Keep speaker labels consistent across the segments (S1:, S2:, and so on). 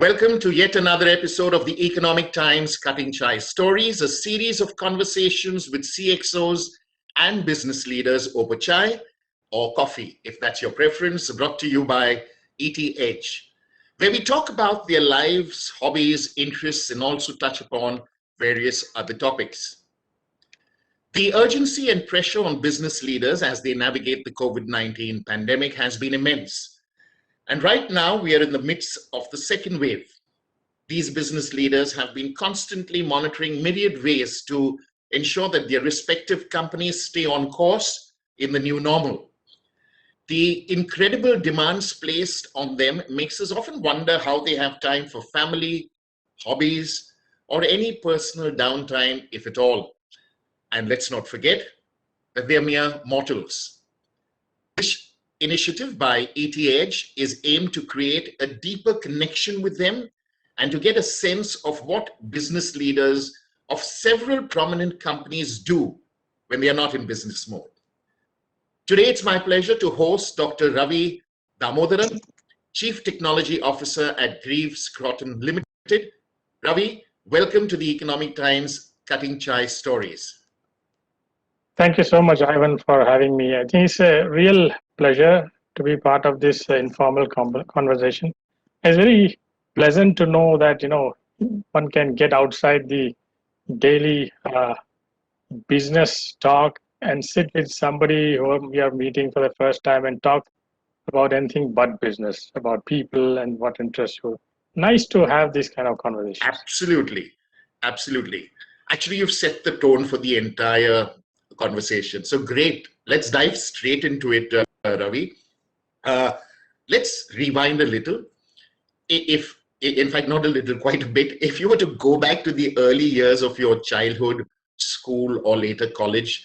S1: Welcome to yet another episode of the Economic Times Cutting Chai Stories, a series of conversations with CXOs and business leaders over chai or coffee, if that's your preference, brought to you by ETH, where we talk about their lives, hobbies, interests, and also touch upon various other topics. The urgency and pressure on business leaders as they navigate the COVID-19 pandemic has been immense. And right now, we are in the midst of the second wave. These business leaders have been constantly monitoring myriad ways to ensure that their respective companies stay on course in the new normal. The incredible demands placed on them makes us often wonder how they have time for family, hobbies, or any personal downtime, if at all. And let's not forget that they're mere mortals. This initiative by ETH is aimed to create a deeper connection with them and to get a sense of what business leaders of several prominent companies do when they are not in business mode. Today, it's my pleasure to host Dr. Ravi Damodaran, Chief Technology Officer at Greaves Crotton Limited. Ravi, welcome to the Economic Times Cutting Chai Stories.
S2: Thank you so much, Ivan, for having me. I think it's a real pleasure to be part of this informal conversation. It's very pleasant to know that, one can get outside the daily business talk and sit with somebody whom we are meeting for the first time and talk about anything but business, about people and what interests you. Nice to have this kind of conversation.
S1: Absolutely. Actually, you've set the tone for the entire conversation. So great. Let's dive straight into it, Ravi. Let's rewind a little. If, in fact, not a little, quite a bit. If you were to go back to the early years of your childhood, school, or later college,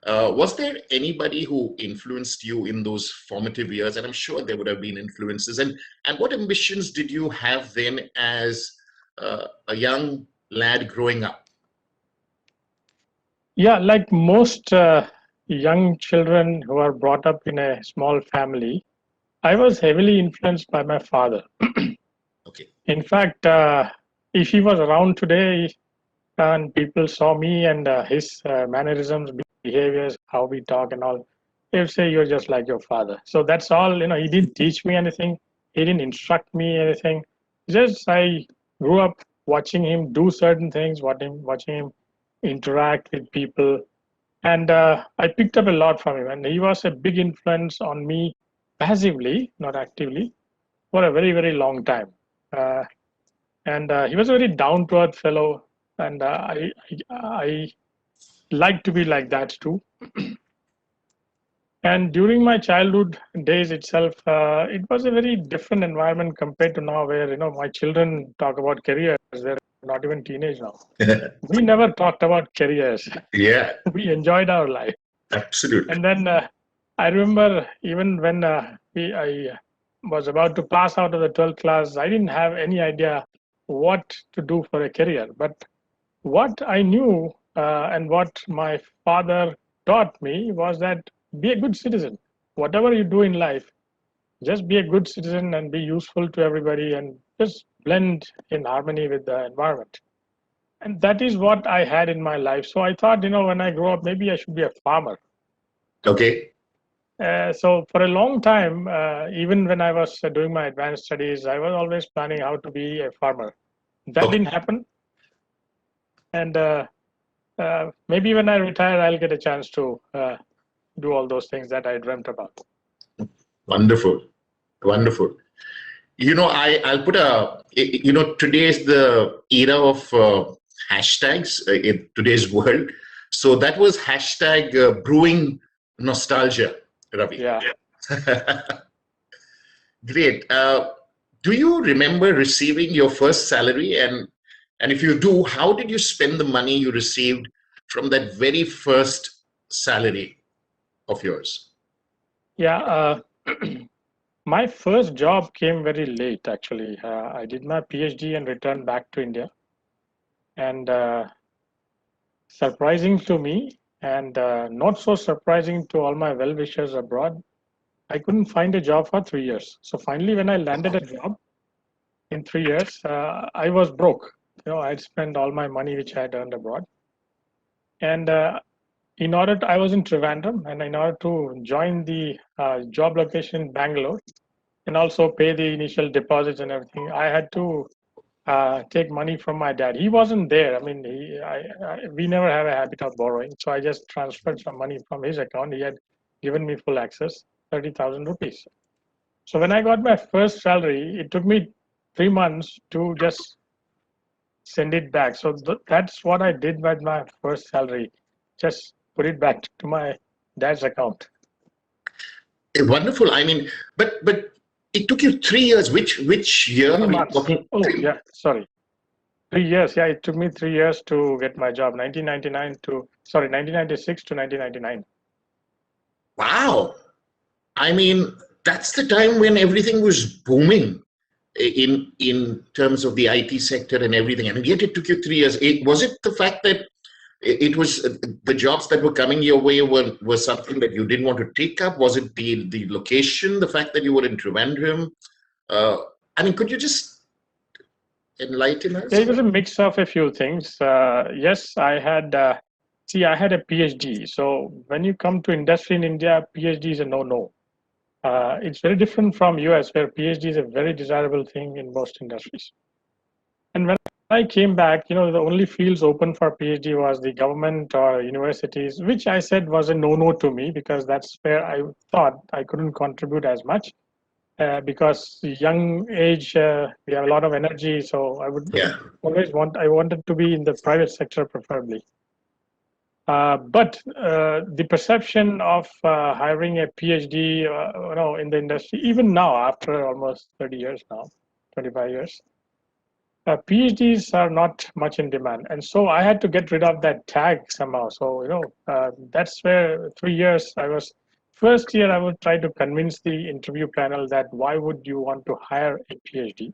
S1: was there anybody who influenced you in those formative years? And I'm sure there would have been influences. And what ambitions did you have then as a young lad growing up?
S2: Yeah, like most young children who are brought up in a small family, I was heavily influenced by my father.
S1: Okay.
S2: In fact, if he was around today and people saw me and his mannerisms, behaviors, how we talk and all, they would say, you're just like your father. So that's all, he didn't teach me anything. He didn't instruct me anything. Just I grew up watching him do certain things, watching him interact with people. And I picked up a lot from him. And he was a big influence on me passively, not actively, for a very, very long time. And he was a very down-to-earth fellow. And I like to be like that too. And during my childhood days itself, it was a very different environment compared to now where, my children talk about careers. They're not even teenage now. We never talked about careers.
S1: Yeah.
S2: We enjoyed our life.
S1: Absolutely.
S2: And then I remember even when I was about to pass out of the 12th class, I didn't have any idea what to do for a career. But what I knew and what my father taught me was that be a good citizen. Whatever you do in life, just be a good citizen and be useful to everybody and just blend in harmony with the environment. And that is what I had in my life. So I thought, when I grow up, maybe I should be a farmer.
S1: Okay.
S2: So for a long time, even when I was doing my advanced studies, I was always planning how to be a farmer. That didn't happen. And maybe when I retire, I'll get a chance to do all those things that I dreamt about.
S1: Wonderful. I'll put today is the era of hashtags in today's world. So that was hashtag brewing nostalgia, Ravi.
S2: Yeah.
S1: Great. Do you remember receiving your first salary? And if you do, how did you spend the money you received from that very first salary of yours?
S2: Yeah. My first job came very late, actually. I did my PhD and returned back to India. And surprising to me, and not so surprising to all my well-wishers abroad, I couldn't find a job for 3 years. So finally, when I landed a job, in 3 years, I was broke. I'd spent all my money which I had earned abroad. And I was in Trivandrum, and in order to join the job location in Bangalore and also pay the initial deposits and everything, I had to take money from my dad. He wasn't there. I mean, we never have a habit of borrowing. So I just transferred some money from his account. He had given me full access, 30,000 rupees. So when I got my first salary, it took me 3 months to just send it back. So that's what I did with my first salary. Just put it back to my dad's account.
S1: Wonderful. I mean, but it took you 3 years. Which year?
S2: 3 months. Oh, yeah. Sorry. 3 years. Yeah, it took me 3 years to get my job. 1996 to 1999.
S1: Wow. I mean, that's the time when everything was booming in terms of the IT sector and everything. And yet it took you 3 years. Was it the fact that it was the jobs that were coming your way were something that you didn't want to take up? Was it the location, the fact that you were in Trivandrum? I mean, could you just enlighten us?
S2: It was a mix of a few things. Yes, I had a PhD. So when you come to industry in India, PhD is a no-no. It's very different from US, where PhD is a very desirable thing in most industries. And when I came back, the only fields open for PhD was the government or universities, which I said was a no-no to me, because that's where I thought I couldn't contribute as much. Because young age, we have a lot of energy, so I would I wanted to be in the private sector preferably. But the perception of hiring a PhD, in the industry, even now, after almost 30 years now, 25 years, PhDs are not much in demand. And so I had to get rid of that tag somehow. So, that's where 3 years first year, I would try to convince the interview panel that why would you want to hire a PhD?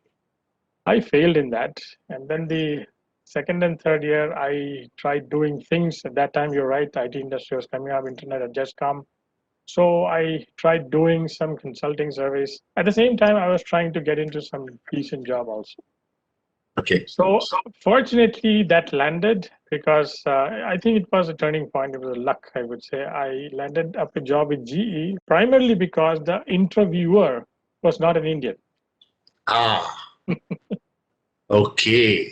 S2: I failed in that. And then the second and third year, I tried doing things. At that time, you're right, IT industry was coming up, internet had just come. So I tried doing some consulting service. At the same time, I was trying to get into some decent job also.
S1: Okay.
S2: So fortunately, that landed because I think it was a turning point. It was a luck, I would say. I landed up a job with GE primarily because the interviewer was not an Indian.
S1: Ah. Okay.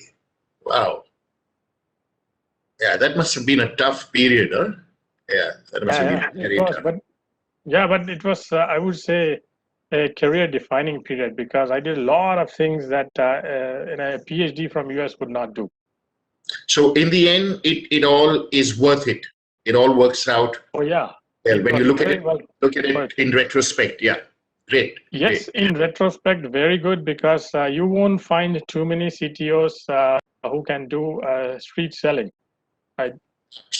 S1: Wow. Yeah, that must have been a tough period, huh? Yeah, that must have been very tough.
S2: But it was, I would say, a career-defining period because I did a lot of things that a PhD from US would not do.
S1: So in the end, it all is worth it. It all works out.
S2: Oh yeah.
S1: Well, when you look at it in retrospect, yeah, great.
S2: Yes,
S1: great.
S2: In retrospect, very good because you won't find too many CTOs who can do street selling, right?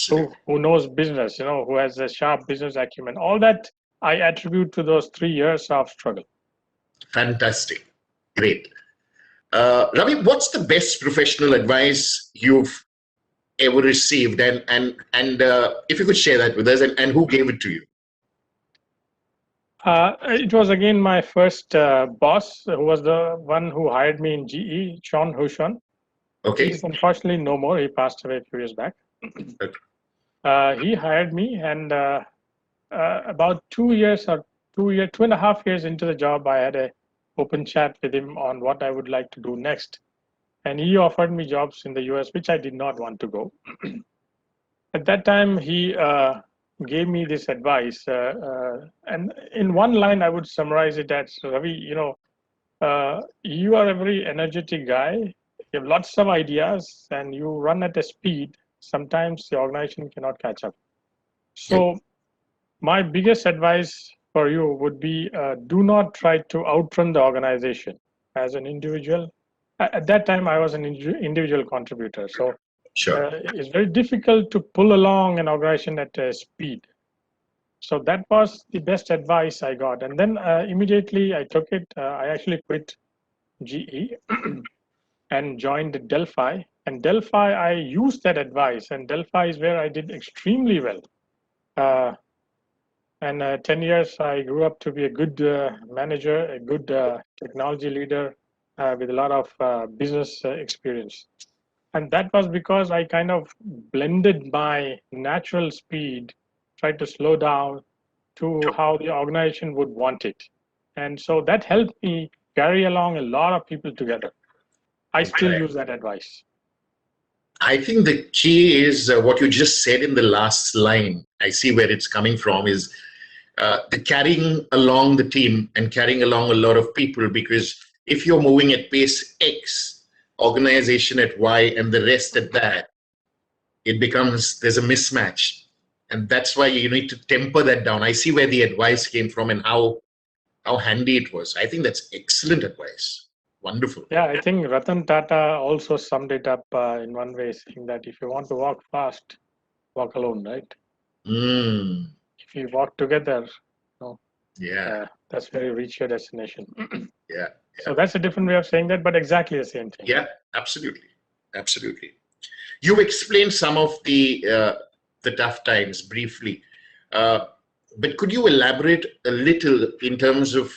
S2: Who knows business, who has a sharp business acumen. All that I attribute to those 3 years of struggle.
S1: Fantastic. Great. Ravi, what's the best professional advice you've ever received? And if you could share that with us, and who gave it to you?
S2: It was again my first boss, who was the one who hired me in GE, Sean Hushon.
S1: Okay.
S2: He's unfortunately no more. He passed away a few years back.
S1: Okay.
S2: He hired me, and about 2.5 years into the job, I had an open chat with him on what I would like to do next. And he offered me jobs in the US, which I did not want to go. At that time, he gave me this advice. And in one line, I would summarize it as, Ravi, you are a very energetic guy. You have lots of ideas and you run at a speed. Sometimes the organization cannot catch up. So my biggest advice for you would be do not try to outrun the organization as an individual. At that time, I was an individual contributor. So it's very difficult to pull along an organization at a speed. So that was the best advice I got. And then immediately I took it. I actually quit GE and joined Delphi. And Delphi, I used that advice. And Delphi is where I did extremely well. And 10 years, I grew up to be a good manager, a good technology leader, with a lot of business experience. And that was because I kind of blended my natural speed, tried to slow down to how the organization would want it. And so that helped me carry along a lot of people together. I still use that advice.
S1: I think the key is what you just said in the last line. I see where it's coming from is the carrying along the team and carrying along a lot of people, because if you're moving at pace X, organization at Y, and the rest at that, it becomes, there's a mismatch. And that's why you need to temper that down. I see where the advice came from and how handy it was. I think that's excellent advice. Wonderful.
S2: Yeah, I think Ratan Tata also summed it up in one way, saying that if you want to walk fast, walk alone, right?
S1: Mm,
S2: If you walk together,
S1: yeah,
S2: that's where you reach your destination.
S1: yeah,
S2: So that's a different way of saying that, but exactly the same thing.
S1: yeah, absolutely, absolutely. You explained some of the tough times briefly, uh, but could you elaborate a little in terms of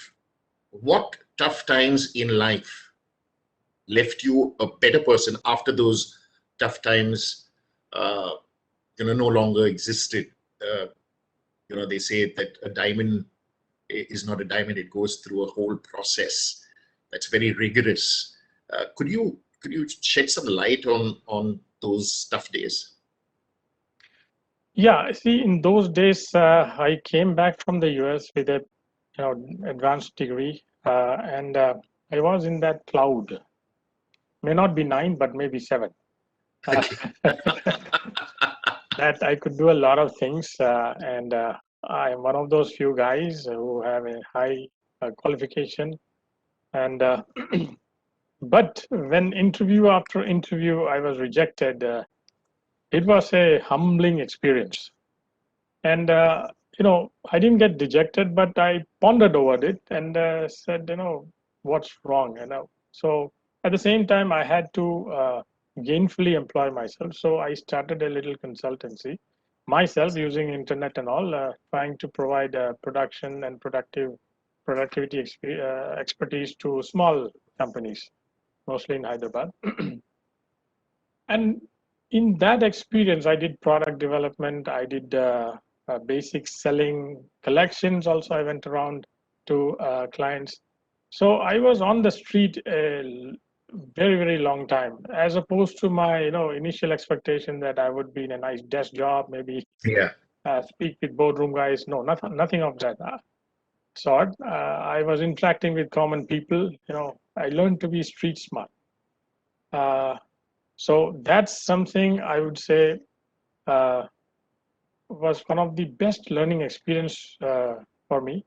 S1: what tough times in life left you a better person after those tough times, uh, no longer existed? Uh, they say that a diamond is not a diamond; it goes through a whole process that's very rigorous. Could you shed some light on those tough days?
S2: Yeah, see, in those days, I came back from the US with a advanced degree, and I was in that cloud. May not be 9, but maybe 7. Uh,
S1: Okay.
S2: that I could do a lot of things, and I am one of those few guys who have a high qualification. And but when interview after interview I was rejected, it was a humbling experience. And I didn't get dejected, but I pondered over it and said, what's wrong? So at the same time, I had to gainfully employ myself. So I started a little consultancy myself using internet and all, trying to provide production and productivity expertise to small companies, mostly in Hyderabad. And in that experience, I did product development. I did basic selling, collections. Also, I went around to clients. So I was on the street a very, very long time, as opposed to my initial expectation that I would be in a nice desk job, maybe
S1: Yeah.
S2: speak with boardroom guys. No, nothing of that sort. I was interacting with common people. I learned to be street smart. Uh, so that's something I would say uh, was one of the best learning experience for me.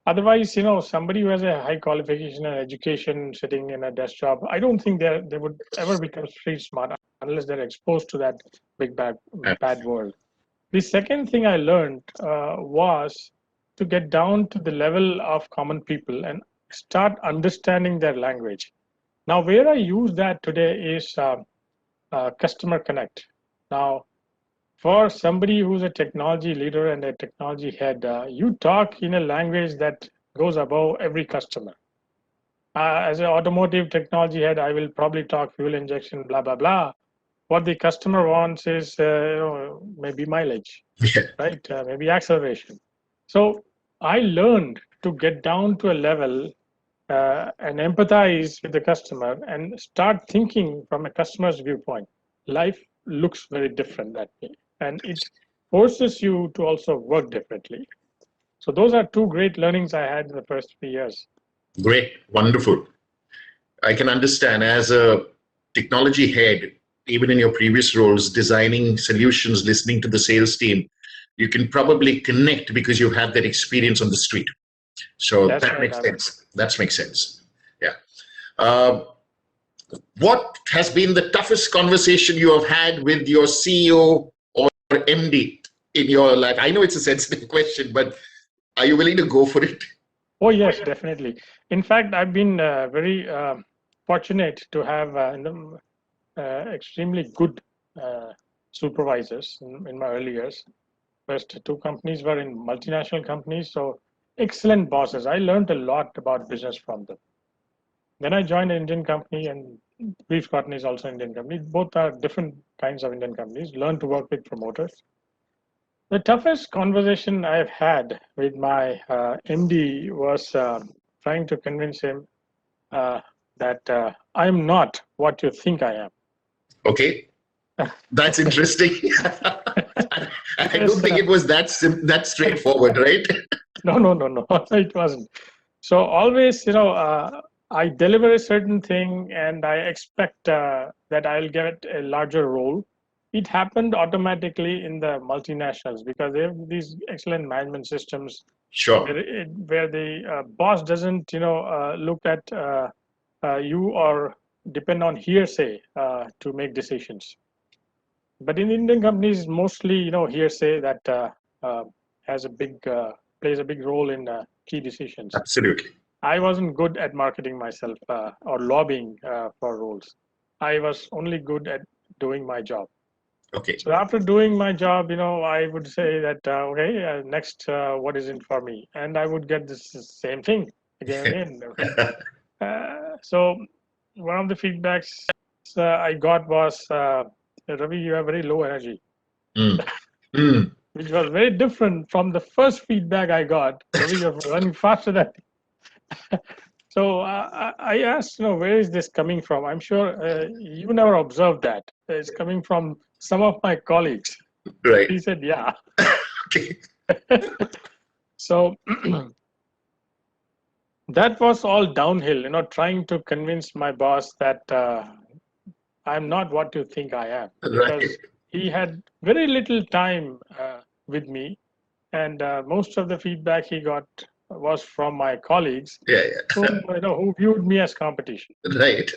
S2: Otherwise, somebody who has a high qualification and education sitting in a desk job, I don't think they would ever become street smart unless they're exposed to that big bad world. The second thing I learned was to get down to the level of common people and start understanding their language. Now, where I use that today is customer connect. Now, for somebody who's a technology leader and a technology head, you talk in a language that goes above every customer. As an automotive technology head, I will probably talk fuel injection, blah, blah, blah. What the customer wants is maybe mileage,
S1: Yeah.
S2: right? Maybe acceleration. So I learned to get down to a level and empathize with the customer and start thinking from a customer's viewpoint. Life looks very different that way, and it forces you to also work differently. So those are two great learnings I had in the first 3 years.
S1: Great. Wonderful. I can understand as a technology head, even in your previous roles, designing solutions, listening to the sales team, you can probably connect because you have that experience on the street. So
S2: That's
S1: that
S2: right.
S1: makes sense. That makes sense. Yeah. Uh, what has been the toughest conversation you have had with your CEO or MD in your life? I know it's a sensitive question, but are you willing to go for it?
S2: Oh, yes, definitely. In fact, I've been very fortunate to have extremely good supervisors in my early years. First two companies were in multinational companies, so excellent bosses. I learned a lot about business from them. Then I joined an Indian company, and Beef Cotton is also an Indian company. Both are different kinds of Indian companies. Learn to work with promoters. The toughest conversation I've had with my MD was trying to convince him that I'm not what you think I am.
S1: Okay, that's interesting. I don't
S2: Because,
S1: think it was that straightforward, right?
S2: no, it wasn't. So always, I deliver a certain thing and I expect that I'll get a larger role. It happened automatically in the multinationals because they have these excellent management systems
S1: Sure.
S2: where the boss doesn't, look at you or depend on hearsay to make decisions. But in Indian companies, mostly, hearsay that uh, has a big plays a big role in key decisions.
S1: Absolutely.
S2: I wasn't good at marketing myself or lobbying for roles. I was only good at doing my job.
S1: Okay.
S2: So after doing my job, I would say that okay, next, what is in for me, and I would get this same thing again and again. So one of the feedbacks I got was, Ravi, you have very low energy,
S1: Mm. Mm.
S2: which was very different from the first feedback I got. Ravi, you're running faster than me. So I asked, where is this coming from? I'm sure you never observed that. It's coming from some of my colleagues.
S1: Right.
S2: He said, yeah.
S1: Okay.
S2: So that was all downhill, trying to convince my boss that I'm not what you think I am,
S1: Right.
S2: because he had very little time with me, and most of the feedback he got was from my colleagues,
S1: Yeah.
S2: who viewed me as competition.
S1: Yeah. Right.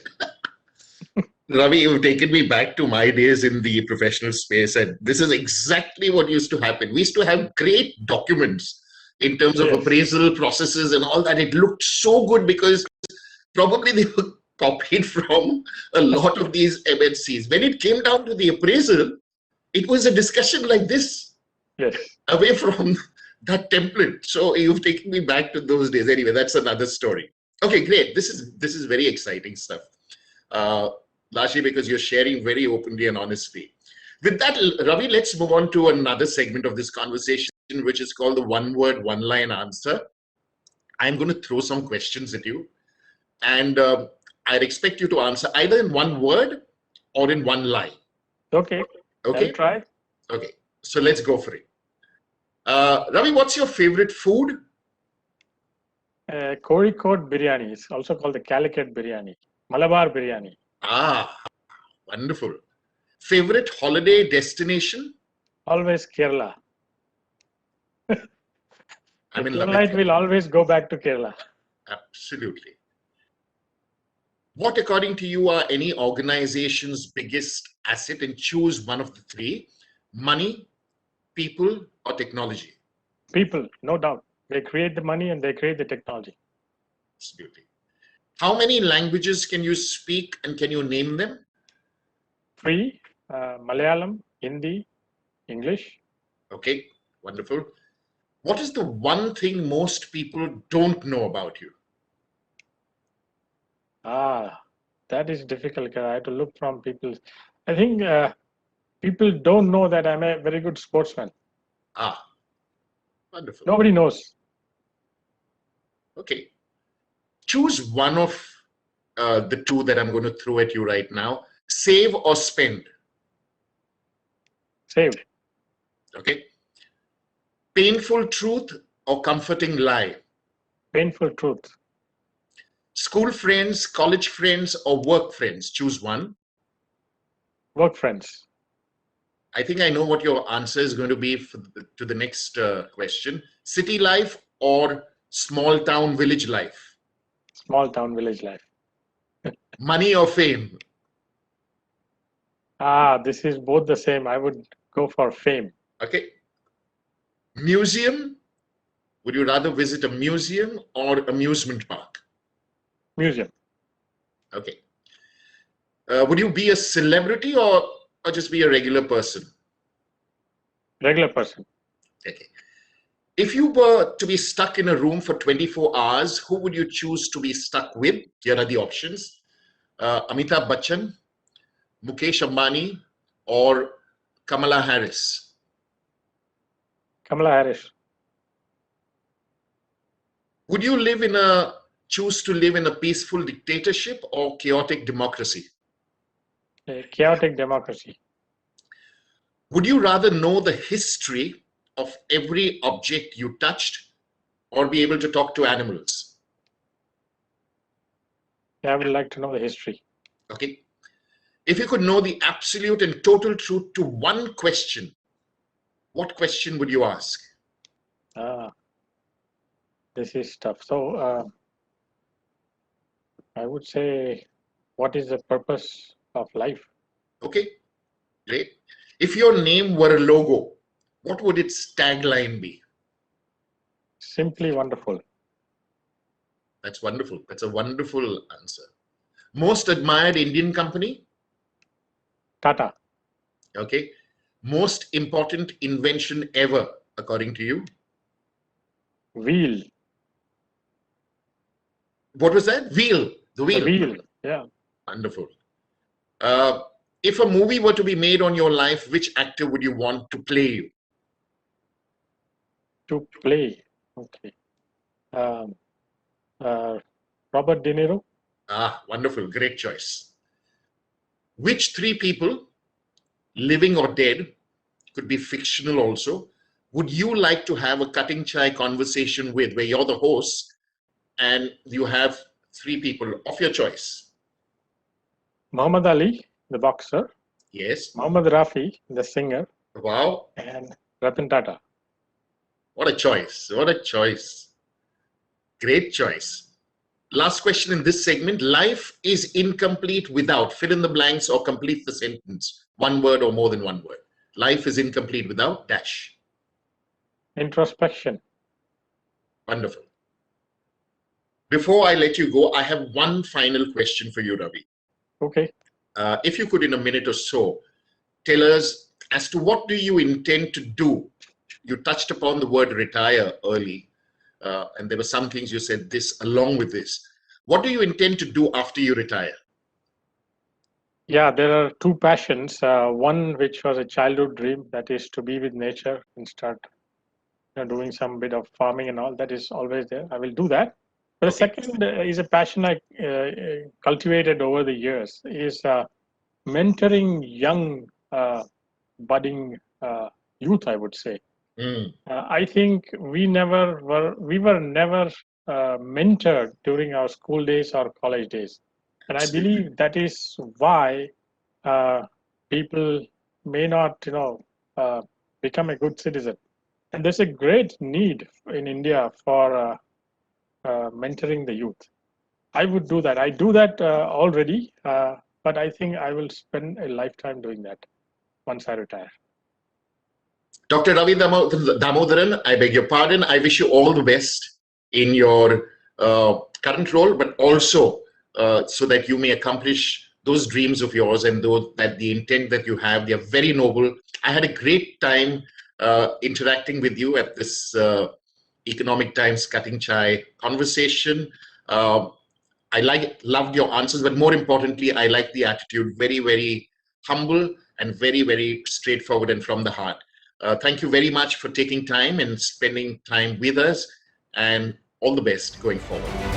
S1: Ravi, you've taken me back to my days in the professional space, and this is exactly what used to happen. We used to have great documents in terms of
S2: Yes,
S1: appraisal processes and all that. It looked so good because probably they were copied from a lot of these MNCs. When it came down to the appraisal, it was a discussion like this,
S2: yes.
S1: away from that template. So you've taken me back to those days. Anyway, that's another story. Okay, great. This is very exciting stuff. Uh, Largely because you're sharing very openly and honestly. With that, Ravi, let's move on to another segment of this conversation, which is called the one word, one line answer. I'm going to throw some questions at you, and I'd expect you to answer either in one word or in one line.
S2: Okay, I'll
S1: Okay?
S2: try.
S1: Okay. So let's go for it. Ravi, what's your favorite food?
S2: Kozhikode biryani is also called the Calicut biryani, Malabar biryani.
S1: Ah, wonderful. Favorite holiday destination?
S2: Always Kerala.
S1: I'm in love with
S2: Kerala, it will always go back to Kerala.
S1: Absolutely. What, according to you, are any organization's biggest asset? And choose one of the three: money, people, or technology.
S2: People, no doubt. They create the money and they create the technology.
S1: Absolutely. How many languages can you speak, and can you name them?
S2: Free, Malayalam, Hindi, English.
S1: Okay, wonderful. What is the one thing most people don't know about you?
S2: That is difficult because I have to look from people. I think people don't know that I'm a very good sportsman.
S1: Ah, wonderful.
S2: Nobody knows.
S1: Okay. Choose one of the two that I'm going to throw at you right now: save or spend.
S2: Saved.
S1: Okay. Painful truth or comforting lie.
S2: Painful truth.
S1: School friends, college friends, or work friends. Choose one.
S2: Work friends.
S1: I think I know what your answer is going to be to the next question: city life or small town village life.
S2: Small town village life.
S1: Money or fame.
S2: This is both the same. I would go for fame.
S1: Okay. Museum. Would you rather visit a museum or amusement park?
S2: Museum.
S1: Okay. Would you be a celebrity or just be a regular person?
S2: Regular person.
S1: Okay. If you were to be stuck in a room for 24 hours, who would you choose to be stuck with? Here are the options. Amitabh Bachchan, Mukesh Ambani, or Kamala Harris.
S2: Kamala Harris.
S1: Would you choose to live in a peaceful dictatorship or chaotic democracy?
S2: A chaotic democracy.
S1: Would you rather know the history of every object you touched or be able to talk to animals?
S2: Yeah, I would like to know the history.
S1: Okay. If you could know the absolute and total truth to one question, what question would you ask?
S2: This is tough. So I would say, what is the purpose of life?
S1: Okay, great. If your name were a logo, what would its tagline be?
S2: Simply wonderful.
S1: That's wonderful. That's a wonderful answer. Most admired Indian company?
S2: Tata.
S1: Okay. Most important invention ever, according to you?
S2: Wheel.
S1: What was that? Wheel. The wheel.
S2: The wheel. Yeah.
S1: Wonderful. If a movie were to be made on your life, which actor would you want to play you?
S2: To play. Okay. Um, Robert De Niro.
S1: Ah, wonderful. Great choice. Which three people, living or dead, could be fictional also, would you like to have a cutting chai conversation with, where you're the host and you have three people of your choice?
S2: Muhammad Ali, the boxer.
S1: Yes.
S2: Muhammad Rafi, the singer.
S1: Wow.
S2: And Ratan Tata.
S1: What a choice. What a choice. Great choice. Last question in this segment. Life is incomplete without, fill in the blanks or complete the sentence. One word or more than one word. Life is incomplete without dash.
S2: Introspection.
S1: Wonderful. Before I let you go, I have one final question for you, Ravi.
S2: Okay.
S1: If you could, in a minute or so, tell us as to what do you intend to do. You touched upon the word retire early, and there were some things you said this along with this. What do you intend to do after you retire?
S2: Yeah, there are two passions. One which was a childhood dream, that is to be with nature and start doing some bit of farming and all. That is always there. I will do that. But the second is a passion I cultivated over the years, is mentoring young budding youth, I would say. I think we were never mentored during our school days or college days. And I believe that is why people may not, become a good citizen. And there's a great need in India for mentoring the youth. I would do that. I do that already, but I think I will spend a lifetime doing that once I retire.
S1: Dr. Ravi Damodaran, I beg your pardon. I wish you all the best in your current role, but also so that you may accomplish those dreams of yours and that the intent that you have, they are very noble. I had a great time interacting with you at this Economic Times Cutting Chai conversation. I loved your answers, but more importantly, I like the attitude. Very, very humble and very, very straightforward and from the heart. Thank you very much for taking time and spending time with us, and all the best going forward.